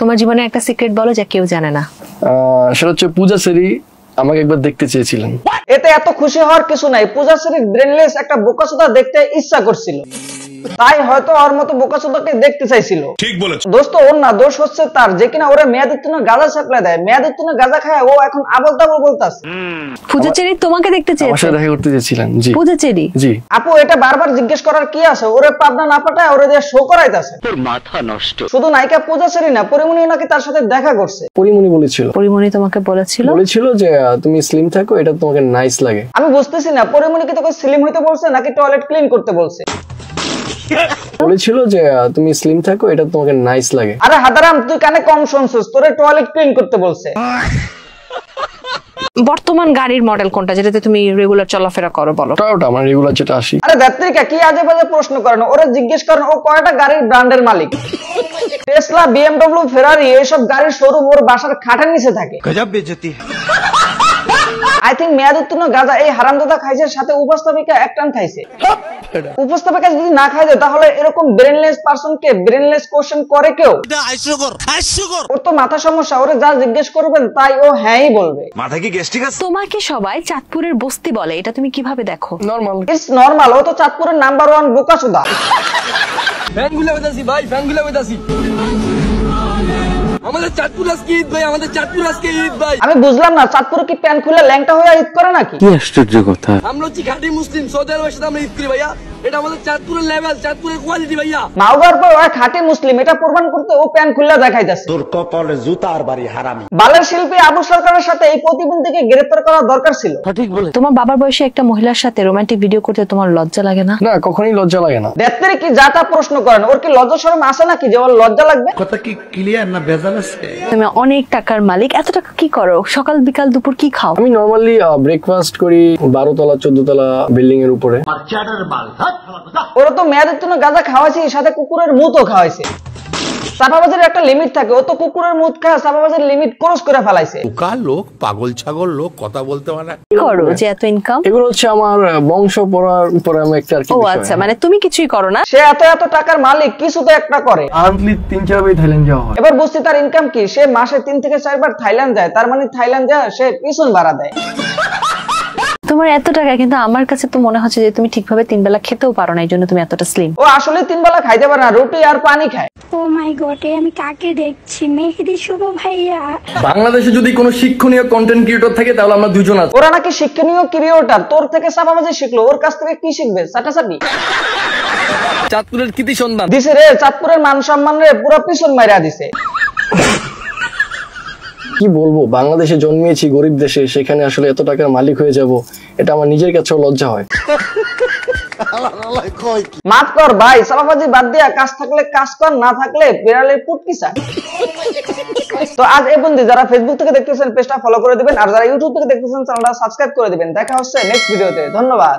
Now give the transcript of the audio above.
তোমার জীবনে একটা সিক্রেট বলো যা কেউ জানে না। সেটা হচ্ছে পূজা সেরি আমাকে একবার দেখতে চেয়েছিলেন। এতে এত খুশি হওয়ার কিছু নাই। পূজা সেরির ব্রেনলেস একটা বোকাচোদা দেখতে ইচ্ছা করছিল, তাই হয়তো ওর মতো বোকাচোদাকে দেখতে চাইছিল। ঠিক বলেছো দোস্ত, ওর না দোষ হচ্ছে তার যে কিনা ওরে মেয়াদ উত্তীর্ণ গাঁজা সাপ্লাই দেয়। মেয়াদ উত্তীর্ণ গাঁজা খায় ও এখন আবল তাবল বলতাছে। পূজা চেরি তোমাকে দেখতে চেয়েছে? আমার সাথে দেখা করতে চেয়েছিলেন। জি পূজা চেরি? জি। আপু এটা বারবার জিজ্ঞেস করার কি আছে? ওরে পাবনা না পাঠায় ওরে দিয়ে শো করাইতাছে। তোর মাথা নষ্ট। শুধু নায়িকা পূজা সেরি না, পরিমণিও নাকি তার সাথে দেখা করছে। পরিমণি বলেছিল? পরিমণি তোমাকে বলেছিল যে তুমি স্লিম থাকো, এটা তোমাকে নাইস লাগে। আমি বুঝতেছি না পরিমণি কি তোকে স্লিম হইতে বলছে নাকি টয়লেট ক্লিন করতে বলছে? বলেছিল যে তুমি স্লিম থাকো, এটা তোমাকে নাইস লাগে। আরে হাদারাম, তুই কানে কম শুনছিস, তোরে টয়লেট ক্লিন করতে বলছে। বর্তমান গাড়ির মডেল কোনটা যেটাতে তুমি রেগুলার চলাফেরা করো বলো? টয়োটা আমার রেগুলার যেটা আসি। আরে দাত্রিকা কি আজে বাজে প্রশ্ন করেন? ওরে জিজ্ঞেস করেন ও কয়টা গাড়ির ব্র্যান্ডের মালিক। টেসলা, বিএমডব্লিউ, ফেরারি এইসব গাড়ির শোরুম ওর বাসার খাটের নিচে থাকে। গজব বেইজ্জতি। আই থিংক মেয়াদ উত্তীর্ণ গাঁজা এই হারামজাদা খাইছে, সাথে উপস্থাপিকা এক টান খাইছে। উপস্থাপিকা যদি না খাইছে তাহলে এরকম ব্রেনলেস পারসনকে ব্রেনলেস কোশ্চেন করে কেউ? ওর তো মাথা সমস্যা, ওরে যা জিজ্ঞেস করবেন তাই ও হ্যাঁই বলবে। মাথা কি গ্যাস্ট্রিক আছে? তোমাকে সবাই চাঁদপুরের বস্তি বলে, এটা তুমি কিভাবে দেখো? নরমাল। It's normal. ও তো চাঁদপুরের নাম্বার 1 বোকাচোদা। ফ্যানগুলো বেদাসি ভাই, ফ্যানগুলো বেদাসি। আমাদের চাঁদপুর আজকে ঈদ ভাই, আমাদের চাঁদপুর আজকে ঈদ ভাই। আমি বুঝলাম না চাঁদপুরে কি প্যান খুলে ল্যাংটা হয়ে ঈদ করে নাকি? কি আশ্চর্য কথা। আমরা হচ্ছে খাঁটি মুসলিম, সৌদি আরবের সাথে আমরা ঈদ করি ভাইয়া। এটা আমাদের চাঁদপুরের লেভেল, চাঁদপুরের কোয়ালিটি ভাইয়া। মাওগার পর ওই খাঁটি মুসলিম এটা প্রমাণ করতে ও প্যান খুলে দেখাইতেছে। তোর কপালে জুতার বাড়ি হারামি। বালের শিল্পী আবু সরকারের সাথে এই প্রতিবন্ধীকে গ্রেফতার করা দরকার ছিল। ঠিক বলে। তোমার বাবার বয়সে একটা মহিলার সাথে রোমান্টিক ভিডিও করতে তোমার লজ্জা লাগে না? না, কখনোই লজ্জা লাগে না। দেখতে কি যাতা প্রশ্ন করেন? ওর কি লজ্জা শরম আছে নাকি যে ওর লজ্জা লাগবে? কথা কি ক্লিয়ার না ভেজাল আছে? তুমি অনেক টাকার মালিক, এত টাকা কি করো? সকাল বিকাল দুপুর কি খাও? আমি নরমালি ব্রেকফাস্ট করি 12 তলা 14 তলা বিল্ডিং এর উপরে। ওরা তো মেয়াদ উত্তীর্ণ গাঁজা খাওয়াইছে, সাথে কুকুরের মুতও খাওয়াইছে। চাপাবাজের একটা লিমিট থাকে, ও তো কুকুরের মুত খায় চাপাবাজের লিমিট ক্রস করে ফেলাইছে। কার লোক, পাগল ছাগল লোক, কথা বলতে পারে না। কি করো যে এত ইনকাম? এগুলো হচ্ছে আমার বংশ পড়ার উপরে আমি একটা আর কি। ও আচ্ছা, মানে তুমি কিছুই করো না? সে এত এত টাকার মালিক, কিছু তো একটা করে। আর্নলি 3-4 বার থাইল্যান্ড যাওয়া হয়। এবার বুঝছি তার ইনকাম কি। সে মাসে 3 থেকে 4 বার থাইল্যান্ড যায়, তার মানে থাইল্যান্ড যায় সে পিছন ভাড়া দেয়। তোমার এত টাকা, কিন্তু আমার কাছে তো মনে হচ্ছে যে তুমি ঠিকভাবে 3 বেলা খেতেও পারো না, এই জন্য তুমি এতটা স্লিম। ও আসলে 3 বেলা খাইতে পারে না, রুটি আর পানি খায়। ও মাই গড, আমি কাকে দেখছি? মেহেদি শুভ ভাইয়া। বাংলাদেশে যদি কোনো শিক্ষণীয় কন্টেন্ট ক্রিয়েটর থাকে তাহলে আমরা দুজন আছি। ওরা নাকি শিক্ষণীয় ক্রিয়েটর, তোর থেকে চাপাবাজি শিখলো, ওর কাছ থেকে কি শিখবে? চাটাচাটি। চাঁদপুরের কৃতি সন্ধান দিছে রে, চাঁদপুরের মান সম্মান রে পুরো পিছন মাইরা দিছে। কি বলবো, বাংলাদেশে জন্মিয়েছি গরিব দেশে, সেখানে আসলে এত টাকার মালিক হয়ে যাব, এটা আমার নিজের কাছেও লজ্জা হয়। মাফ কর ভাই, চাপাবাজি বাদ দিয়া কাজ থাকলে কাজ কর, না থাকলে বেড়ালের পুটকি চা। তো আজ এই বন্ধু যারা ফেসবুক থেকে দেখতেছেন পেজটা ফলো করে দিবেন, আর যারা ইউটিউব থেকে দেখতেছেন চ্যানেলটা সাবস্ক্রাইব করে দিবেন। দেখা হচ্ছে নেক্সট ভিডিওতে। ধন্যবাদ।